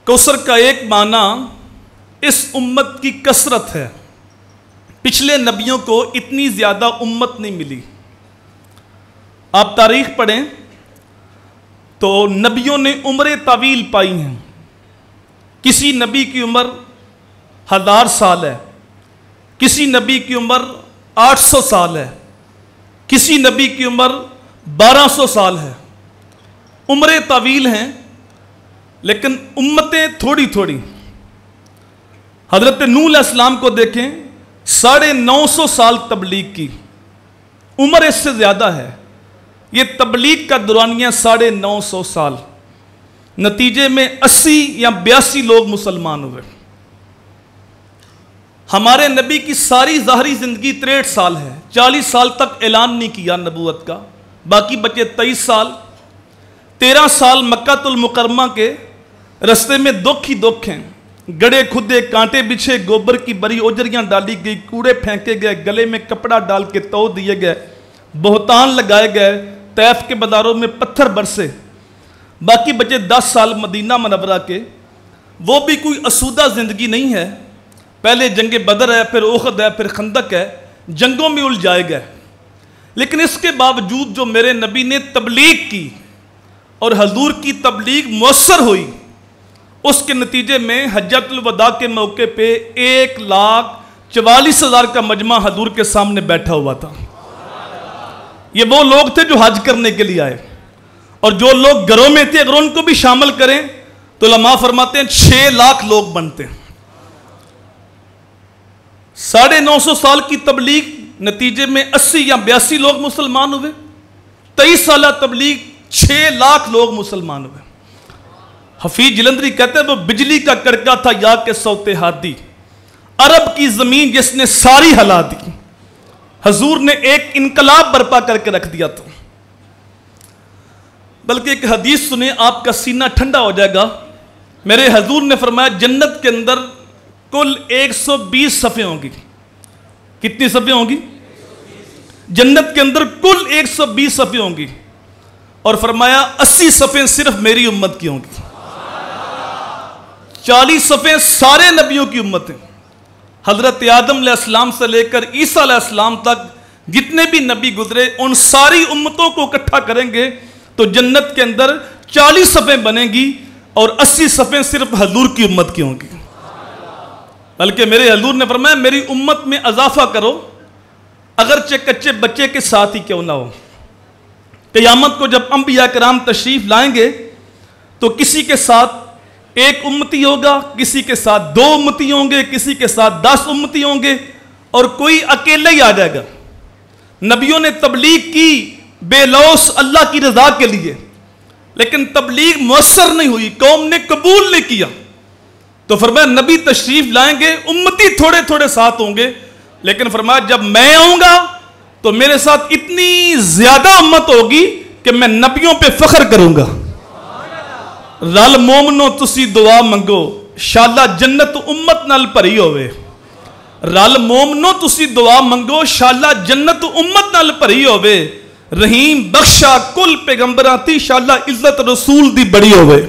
कौसर का एक माना इस उम्मत की कसरत है। पिछले नबियों को इतनी ज़्यादा उम्मत नहीं मिली। आप तारीख पढ़ें तो नबियों ने उम्र तवील पाई हैं। किसी नबी की उम्र 1000 साल है, किसी नबी की उम्र 800 साल है, किसी नबी की उम्र 1200 साल है। उम्र तवील हैं लेकिन उम्मतें थोड़ी थोड़ी। हजरत नूह अलैहिस्सलाम को देखें, 950 साल तबलीग की उम्र, इससे ज़्यादा है। ये तबलीग का दुरानिया 950 साल, नतीजे में 80 या 82 लोग मुसलमान हुए। हमारे नबी की सारी ज़ाहरी ज़िंदगी 63 साल है। 40 साल तक ऐलान नहीं किया नबूवत का, बाकी बचे 23 साल। 13 साल मक्कातुल मुकर्रमा के रस्ते में दुख ही दुख हैं। गड़े खुदे, कांटे बिछे, गोबर की बड़ी ओजरियां डाली गई, कूड़े फेंके गए, गले में कपड़ा डाल के तौ दिए गए, बोहतान लगाए गए, तैफ के बाजारों में पत्थर बरसे। बाकी बचे 10 साल मदीना मनव्वरा के, वो भी कोई असूदा ज़िंदगी नहीं है। पहले जंग बदर है, फिर उहद है, फिर खंदक है, जंगों में उलझाए गए। लेकिन इसके बावजूद जो मेरे नबी ने तबलीग की और हजूर की तबलीग मुअस्सर हुई, उसके नतीजे में हज्जतुल वदा के मौके पे 1,44,000 का मजमा हजूर के सामने बैठा हुआ था। ये वो लोग थे जो हज करने के लिए आए, और जो लोग घरों में थे अगर उनको भी शामिल करें तो उलमा फरमाते हैं 6 लाख लोग बनते हैं। 950 साल की तबलीग, नतीजे में 80 या 82 लोग मुसलमान हुए। 23 साल तबलीग, 6 लाख लोग मुसलमान हुए। हफीज जलंधरी कहते हैं वो बिजली का कड़का था या के सौते हादी, अरब की जमीन जिसने सारी हिला दी। हजूर ने एक इनकलाब बर्पा करके रख दिया था। बल्कि एक हदीस सुने, आपका सीना ठंडा हो जाएगा। मेरे हजूर ने फरमाया जन्नत के अंदर कुल 120 सफ़े होंगी। कितनी सफ़े होंगी? जन्नत के अंदर कुल 120 सफ़े होंगी, और फरमाया 80 सफ़े सिर्फ मेरी उम्मत की होंगी। 40 सफ़े सारे नबियों की उम्मत हैं। हजरत आदम अलैहिस्सलाम से लेकर ईसा अलैहिस्सलाम तक जितने भी नबी गुजरे, उन सारी उम्मतों को इकट्ठा करेंगे तो जन्नत के अंदर 40 सफ़े बनेंगी, और 80 सफ़े सिर्फ हजूर की उम्मत की होंगी। बल्कि मेरे हजूर ने फरमाया मेरी उम्मत में इजाफा करो, अगरचे कच्चे बच्चे के साथ ही क्यों ना हो। क़यामत को जब अंबिया किराम तशरीफ लाएंगे तो किसी के साथ 1 उम्मती होगा, किसी के साथ 2 उम्मती होंगे, किसी के साथ 10 उम्मती होंगे, और कोई अकेले ही आ जाएगा। नबियों ने तबलीग की बेलौस अल्लाह की रजा के लिए, लेकिन तबलीग मुअस्सर नहीं हुई, कौम ने कबूल नहीं किया। तो फरमाया नबी तशरीफ लाएंगे, उम्मती थोड़े थोड़े साथ होंगे, लेकिन फरमाया जब मैं आऊंगा तो मेरे साथ इतनी ज्यादा उम्मत होगी कि मैं नबियों पे फख्र करूंगा। रल मोमनो तुसी दुआ मंगो, शाला जन्नत उम्मत नाल भरी होवे। रल मोमनो तुसी दुआ मंगो, शाला जन्नत उम्मत नाल भरी होवे। रहीम बख्शा कुल पैगंबरां ती, शाला इज्जत रसूल दी बड़ी होवे।